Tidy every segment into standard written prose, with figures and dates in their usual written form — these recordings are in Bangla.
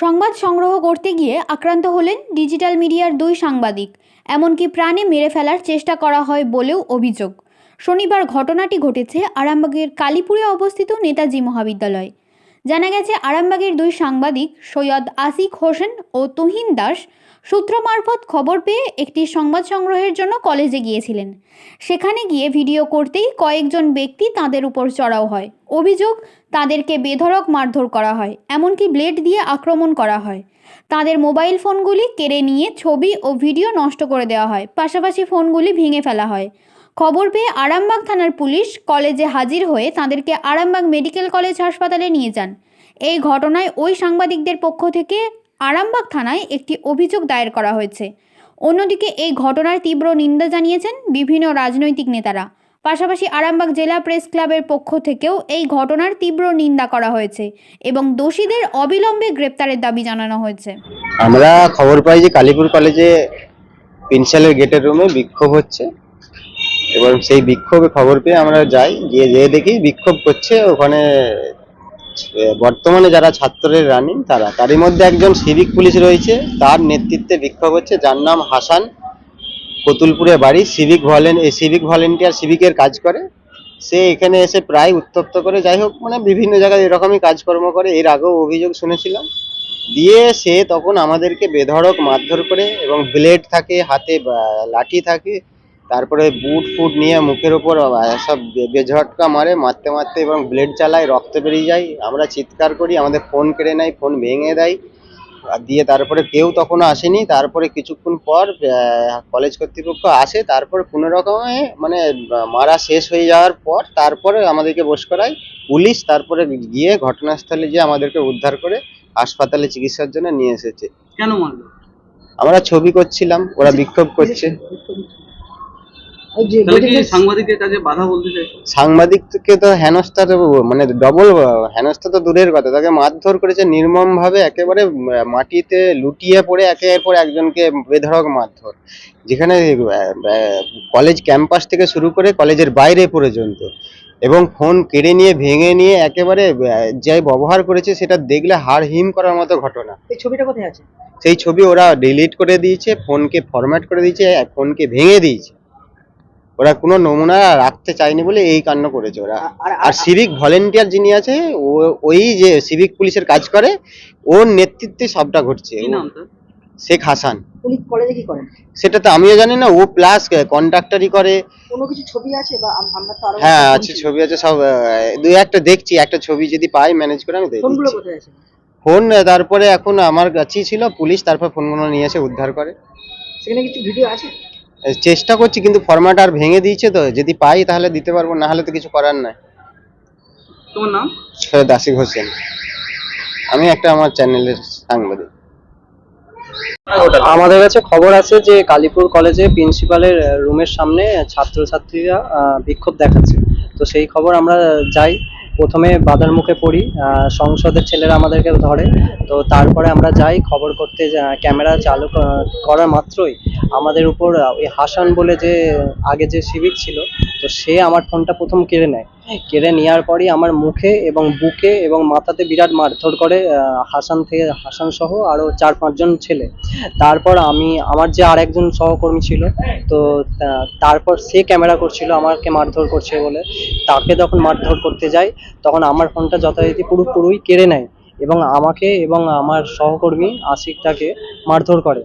সংবাদ সংগ্রহ করতে গিয়ে আক্রান্ত হলেন ডিজিটাল মিডিয়ার দুই সাংবাদিক। এমনকি প্রাণে মেরে ফেলার চেষ্টা করা হয় বলেও অভিযোগ। শনিবার ঘটনাটি ঘটেছে আরামবাগের কালীপুরে অবস্থিত নেতাজি মহাবিদ্যালয়। জানা গেছে, আরামবাগের দুই সাংবাদিক সৈয়দ আসিক হোসেন ও তুহিন দাস সূত্র মারফত খবর পেয়ে একটি সংবাদ সংগ্রহের জন্য কলেজে গিয়েছিলেন। সেখানে গিয়ে ভিডিও করতেই কয়েকজন ব্যক্তি তাদের উপর চড়াও হয়। অভিযোগ, তাদেরকে বেধড়ক মারধর করা হয়, এমনকি ব্লেড দিয়ে আক্রমণ করা হয়। তাদের মোবাইল ফোনগুলি কেড়ে নিয়ে ছবি ও ভিডিও নষ্ট করে দেওয়া হয়, পাশাপাশি ফোনগুলি ভেঙে ফেলা হয়। খবর পেয়ে আরামবাগ থানার পুলিশ কলেজে হাজির হয়ে তাদেরকে আরামবাগ মেডিকেল কলেজ হাসপাতালে নিয়ে যান। এই ঘটনায় ওই সাংবাদিকদের পক্ষ থেকে আরামবাগ থানায় একটি অভিযোগ দায়ের করা হয়েছে। অন্যদিকে এই ঘটনার তীব্র নিন্দা জানিয়েছেন বিভিন্ন রাজনৈতিক নেতারা। পাশাপাশি আরামবাগ জেলা প্রেস ক্লাবের পক্ষ থেকেও এই ঘটনার তীব্র নিন্দা করা হয়েছে এবং দোষীদের অবিলম্বে গ্রেপ্তারের দাবি জানানো হয়েছে। আমরা খবর পাই যে কালীপুর কলেজে প্রিন্সিপালের গেটের রুমে বিক্ষোভ হচ্ছে এবং সেই বিক্ষোভে খবর পেয়ে আমরা যাই, গিয়ে দেখি বিক্ষোভ করছে ওখানে বর্তমানে যারা ছাত্রের রানিং তারই মধ্যে একজন সিভিক পুলিশ রয়েছে, তার নেতৃত্বে বিক্ষোভ হচ্ছে, যার নাম হাসান, কতুলপুরে বাড়ি, সিভিক ভলেন্টিয়ার সিভিকের কাজ করে। সে এখানে এসে প্রায় উত্তপ্ত করে, যাই হোক মানে বিভিন্ন জায়গায় এরকমই কাজকর্ম করে, এর আগেও অভিযোগ শুনেছিলাম। দিয়ে সে তখন আমাদেরকে বেধড়ক মারধর করে এবং ব্লেড থাকে হাতে, লাঠি থাকে, তারপরে বুট ফুট নিয়ে মুখের ওপর সব বেঝটকা মারতে মারতে এবং ব্লেড চালায়, রক্ত বেরিয়ে যায়। আমরা চিৎকার করি, আমাদের ফোন কেড়ে নেয়, ফোন ভেঙে দেয়। দিয়ে তারপরে কেউ তখনও আসেনি। তারপরে কিছুক্ষণ পর কলেজ কর্তৃপক্ষ আসে, তারপরে কোনো রকমে মানে মারা শেষ হয়ে যাওয়ার পর তারপরে আমাদেরকে বস করায় পুলিশ। তারপরে গিয়ে ঘটনাস্থলে গিয়ে আমাদেরকে উদ্ধার করে হাসপাতালে চিকিৎসার জন্য নিয়ে এসেছে। কেন মারলো? আমরা ছবি করছিলাম, ওরা বিক্ষোভ করছে। সাংবাদিকের কাছে বাধা বলতে চাইছো? সাংবাদিককে তো হেনস্থা, মানে ডবল হেনস্থা তো দূরের কথা, তাকে মারধর করেছে নির্মম ভাবে, একেবারে মাটিতে লুটিয়ে পড়ে একের পর একজনকে বেধড়ক মারধর, যেখানে কলেজ ক্যাম্পাস থেকে শুরু করে কলেজের বাইরে পর্যন্ত, এবং ফোন কেড়ে নিয়ে ভেঙে নিয়ে একেবারে যে ব্যবহার করেছে সেটা দেখলে হাড় হিম করার মতো ঘটনা। এই ছবিটা কোথায় আছে? সেই ছবি ওরা ডিলিট করে দিয়েছে, ফোনকে ফরম্যাট করে দিয়েছে, ফোনকে ভেঙে দিয়েছে। ওরা কোনো নমুনা রাখতে চায়নি বলে এই কাণ্ড করেছে ওরা। আর সিভিক ভলেন্টিয়ার যিনি আছে, ওই যে সিভিক পুলিশের কাজ করে, ওর নেতৃত্বে সবটা ঘটছে। শেখ হাসান। উনি কলেজে কি করেন সেটা তো আমিও জানি না, ও প্লাস কন্ডাক্টরি করে। কোনো কিছু ছবি আছে বা আমরা তো আরো হ্যাঁ আছে, ছবি আছে সব, দুই একটা দেখছি, একটা ছবি যদি পাই ম্যানেজ করে আমি দেখি। ফোনগুলো কোথায় আছে? ফোন তারপরে এখন আমার কাছেই ছিল, পুলিশ তারপর ফোনগুলো নিয়ে এসে উদ্ধার করে। সেখানে কিছু ভিডিও আছে? চেষ্টা করছি, কিন্তু ফরম্যাট আর ভেঙে দিয়েছে, তো যদি পাই তাহলে দিতে পারবো, না হলে তো কিছু করার নাই। তোমার নাম? সৈয়দ আসিক হোসেন। আমি একটা আমার চ্যানেলের সাংবাদিক। আমাদের কাছে খবর আছে যে কালীপুর কলেজে প্রিন্সিপালের রুমের সামনে ছাত্রছাত্রীরা বিক্ষোভ দেখাচ্ছে। তো সেই খবর আমরা যাই, প্রথমে বাধার মুখে পড়ি, সংসদের ছেলেরা আমাদেরকে ধরে। তো তারপরে আমরা যাই খবর করতে, ক্যামেরা চালু করার মাত্রই আমাদের উপর ওই হাসান বলে যে আগে যে সিভিক ছিল, তো সে আমার ফোনটা প্রথম কেড়ে নেয়। কেড়ে নেওয়ার পরই আমার মুখে এবং বুকে এবং মাথাতে বিরাট মারধর করে হাসান সহ আরও 4-5 জন ছেলে। তারপর আমার যে আর একজন সহকর্মী ছিল, তো তারপর সে ক্যামেরা করছিল আমাকে মারধর করছে বলে, তাকে যখন মারধর করতে যাই তখন আমার ফোনটা যথারীতি পুরোপুরি কেড়ে নেয় এবং আমাকে এবং আমার সহকর্মী আশিকটাকে মারধর করে।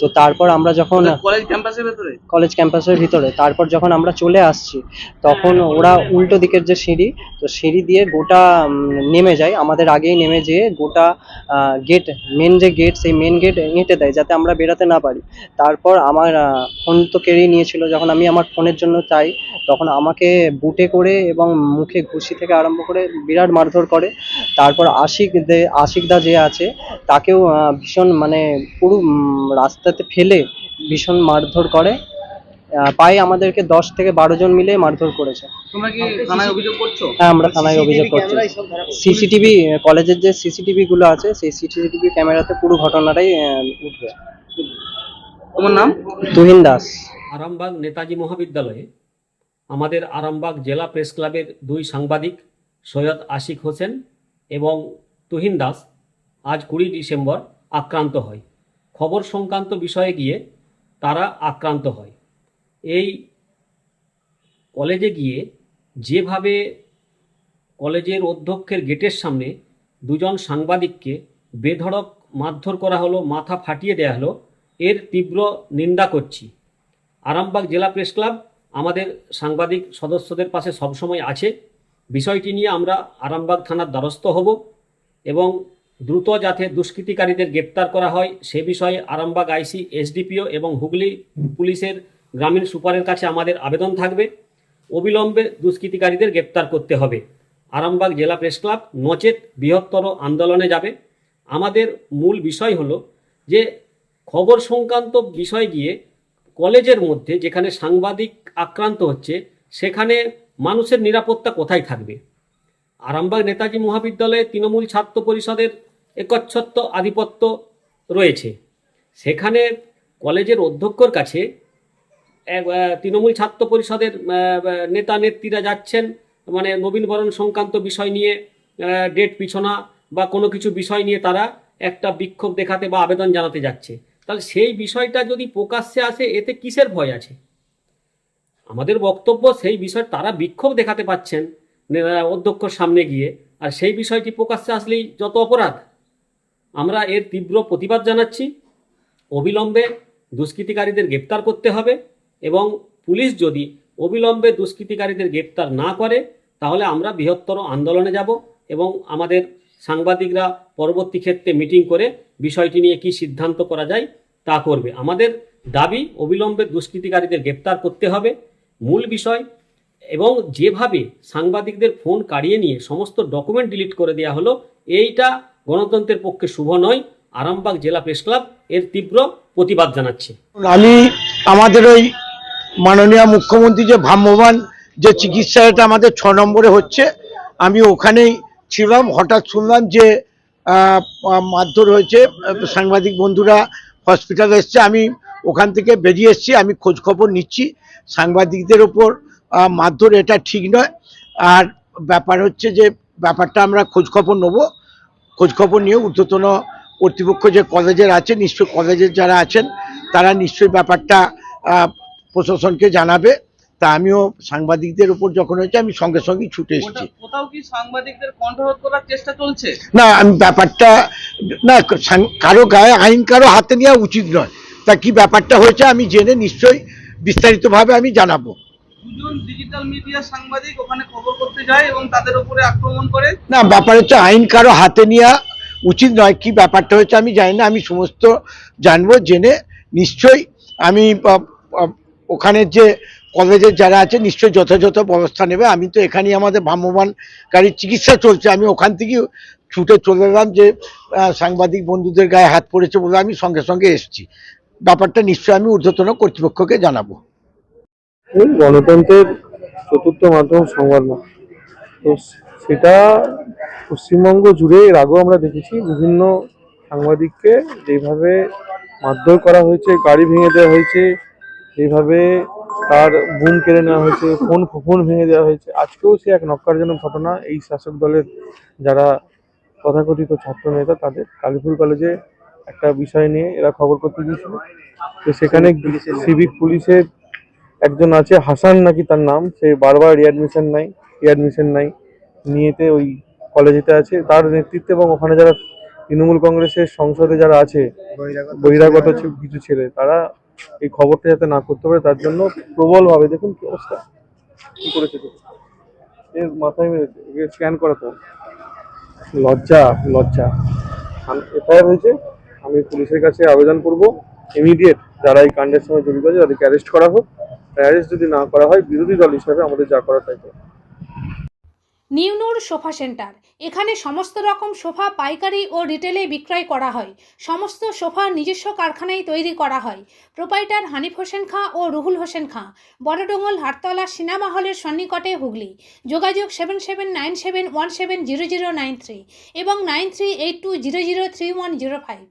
তো তারপর আমরা যখন কলেজ ক্যাম্পাসের ভিতরে তারপর যখন আমরা চলে আসছি, তখন ওরা উল্টো দিকের যে সিঁড়ি, তো সিঁড়ি দিয়ে গোটা নেমে যায়, আমাদের আগেই নেমে যেয়ে গোটা গেট, মেন যে গেট, সেই মেন গেট এঁটে দেয় যাতে আমরা বেরোতে না পারি। তারপর আমার ফোন তো কেড়েই নিয়েছিল, যখন আমি আমার ফোনের জন্য চাই তখন আমাকে বুটে করে এবং মুখে ঘুষি থেকে আরম্ভ করে বিরাট মারধর করে। তারপর আশিকদা যে আছে তাকেও ভীষণ মানে পুরো রাস্তাতে ফেলে ভীষণ মারধর করে। প্রায় আমাদেরকে 10 থেকে 12 জন মিলে মারধর করেছে। তোমরা কি থানায় অভিযোগ করছো? হ্যাঁ, আমরা থানায় অভিযোগ করছি। সিসিটিভি, কলেজের যে সিসিটিভি গুলো আছে সেই সিসিটিভি ক্যামেরাতে পুরো ঘটনাটাই উঠবে। তোমার নাম? তুহিন দাস। আরামবাগ নেতাজি মহাবিদ্যালয়ে আমাদের আরামবাগ জেলা প্রেস ক্লাবের দুই সাংবাদিক সৈয়দ আসিক হোসেন এবং তুহিন দাস আজ 20 ডিসেম্বর আক্রান্ত হয়। খবর সংক্রান্ত বিষয়ে গিয়ে তারা আক্রান্ত হয়। এই কলেজে গিয়ে যেভাবে কলেজের অধ্যক্ষের গেটের সামনে দুজন সাংবাদিককে বেধড়ক মারধর করা হলো, মাথা ফাটিয়ে দেওয়া হলো, এর তীব্র নিন্দা করছি। আরামবাগ জেলা প্রেস ক্লাব আমাদের সাংবাদিক সদস্যদের পাশে সবসময় আছে। বিষয়টি নিয়ে আমরা আরামবাগ থানার দ্বারস্থ হব এবং দ্রুত যাতে দুষ্কৃতিকারীদের গ্রেপ্তার করা হয় সে বিষয়ে আরামবাগ আইসি, এসডিপিও এবং হুগলি পুলিশের গ্রামীণ সুপারের কাছে আমাদের আবেদন থাকবে। অবিলম্বে দুষ্কৃতিকারীদের গ্রেপ্তার করতে হবে। আরামবাগ জেলা প্রেস ক্লাব নচেত বৃহত্তর আন্দোলনে যাবে। আমাদের মূল বিষয় হলো যে খবর সংক্রান্ত বিষয় গিয়ে কলেজের মধ্যে যেখানে সাংবাদিক আক্রান্ত হচ্ছে সেখানে মানুষের নিরাপত্তা কোথায় থাকবে? আরামবাগ নেতাজি মহাবিদ্যালয়ে তৃণমূল ছাত্র পরিষদের একচ্ছত্র আধিপত্য রয়েছে। সেখানে কলেজের অধ্যক্ষর কাছে তৃণমূল ছাত্র পরিষদের নেতা নেত্রীরা যাচ্ছেন, মানে নবীনবরণ সংক্রান্ত বিষয় নিয়ে ডেট পিছনা বা কোনো কিছু বিষয় নিয়ে তারা একটা বিক্ষোভ দেখাতে বা আবেদন জানাতে যাচ্ছে। তাহলে সেই বিষয়টা যদি প্রকাশ্যে আসে এতে কিসের ভয় আছে? আমাদের বক্তব্য সেই বিষয় তারা বিক্ষোভ দেখাতে পাচ্ছেন অধ্যক্ষর সামনে গিয়ে, আর সেই বিষয়টি প্রকাশ্যে আসলেই যত অপরাধ। আমরা এর তীব্র প্রতিবাদ জানাচ্ছি। অবিলম্বে দুষ্কৃতিকারীদের গ্রেপ্তার করতে হবে এবং পুলিশ যদি অবিলম্বে দুষ্কৃতিকারীদের গ্রেপ্তার না করে তাহলে আমরা বৃহত্তর আন্দোলনে যাব এবং আমাদের সাংবাদিকরা পরবর্তী ক্ষেত্রে মিটিং করে বিষয়টি নিয়ে কী সিদ্ধান্ত করা যায় তা করবে। আমাদের দাবি অবিলম্বে দুষ্কৃতিকারীদের গ্রেপ্তার করতে হবে মূল বিষয়। এবং যেভাবে সাংবাদিকদের ফোন কাড়িয়ে নিয়ে সমস্ত ডকুমেন্ট ডিলিট করে দেওয়া হলো, এইটা গণতন্ত্রের পক্ষে শুভ নয়। আরামবাগ জেলা প্রেস ক্লাব এর তীব্র প্রতিবাদ জানাচ্ছে। আমি আমাদের ওই মাননীয় মুখ্যমন্ত্রী যে ভ্রাম্যমাণ যে চিকিৎসাটা আমাদের 6 নম্বরে হচ্ছে, আমি ওখানেই ছিলাম। হঠাৎ শুনলাম যে মারধর হয়েছে, সাংবাদিক বন্ধুরা হসপিটালে এসছে। আমি ওখান থেকে বেরিয়ে এসেছি, আমি খোঁজ খবর নিচ্ছি। সাংবাদিকদের ওপর মারধর এটা ঠিক নয়। আর ব্যাপার হচ্ছে যে ব্যাপারটা আমরা খোঁজ খবর নেবো, খোঁজ খবর নিয়ে ঊর্ধ্বতন কর্তৃপক্ষ যে কলেজের আছে, নিশ্চয়ই কলেজের যারা আছেন তারা নিশ্চয়ই ব্যাপারটা প্রশাসনকে জানাবে। তা আমিও সাংবাদিকদের উপর যখন হয়েছে আমি সঙ্গে সঙ্গে ছুটে এসেছি। কোথাও কি সাংবাদিকদের কণ্ঠরোধ করার চেষ্টা চলছে? না, আমি ব্যাপারটা না, কারো গায়ে আইন কারো হাতে নেওয়া উচিত নয়। তা কি ব্যাপারটা হয়েছে আমি জেনে নিশ্চয়ই বিস্তারিতভাবে আমি জানাবো। দুজন ডিজিটাল মিডিয়া সাংবাদিক ওখানে খবর করতে যায় এবং তাদের উপরে আক্রমণ করে। না, ব্যাপার হচ্ছে আইন কারো হাতে নেওয়া উচিত নয়। কি ব্যাপারটা হয়েছে আমি জানি না, আমি সমস্ত জানবো, জেনে নিশ্চয়ই আমি ওখানে যে কলেজের যারা আছে নিশ্চয়ই যথাযথ ব্যবস্থা নেবে। আমি তো এখানেই আমাদের ভ্রাম্যমাণকারী চিকিৎসা চলছে, আমি ওখান থেকে ছুটে চলে এলাম যে সাংবাদিক বন্ধুদের গায়ে হাত পড়েছে বলে আমি সঙ্গে সঙ্গে এসেছি। ব্যাপারটা নিশ্চয়ই আমি ঊর্ধ্বতন কর্তৃপক্ষকে জানাবো। গণতন্ত্রের চতুর্থ মাধ্যম সংবাদ মাধ্যম, তো সেটা পশ্চিমবঙ্গ জুড়ে এর আগেও আমরা দেখেছি বিভিন্ন সাংবাদিককে যেভাবে মারধর করা হয়েছে, গাড়ি ভেঙে দেওয়া হয়েছে, যেভাবে তার বুম কেড়ে নেওয়া হয়েছে, ফোন ভেঙে দেওয়া হয়েছে। আজকেও সে এক নক্কারজনক ঘটনা। এই শাসক দলের যারা তথাকথিত ছাত্র নেতা তাদের কালীপুর কলেজে একটা বিষয় নিয়ে এরা খবর করতে গিয়েছিল। তো সেখানে সিভিক পুলিশের একজন আছে, হাসান নাকি তার নাম, সে বারবার রিঅ্যাডমিশন নাই নিয়েতে ওই কলেজেতে আছে। তার নেতৃত্বে এবং ওখানে যারা তৃণমূল কংগ্রেসের সংসদে যারা আছে বহিরাগত কিছু ছেলে, তারা এই খবরটা যাতে না করতে পারে তার জন্য প্রবলভাবে, দেখুন কি অবস্থা, কি করেছে এর মাথায় মেরেছে, স্ক্যান করা তো লজ্জা। এফআইআর হয়েছে। আমি পুলিশের কাছে আবেদন করব ইমিডিয়েট যারা এই কাণ্ডের সঙ্গে জড়িত আছে তাদেরকে অ্যারেস্ট করা হোক। অ্যারেস্ট যদি না করা হয় বিরোধী দল হিসাবে আমাদের যা করা তাই করব। নিউ নূর সোফা সেন্টার, এখানে সমস্ত রকম সোফা পাইকারি ও রিটেলে বিক্রয় করা হয়। সমস্ত সোফা নিজস্ব কারখানায় তৈরি করা হয়। প্রোপাইটার হানিফ হোসেন খাঁ ও রুহুল হোসেন খাঁ, বড়ডোঙ্গল হাটতলা সিনেমা হলের সন্নিকটে, হুগলি। যোগাযোগ 7797170093 এবং 9382003105।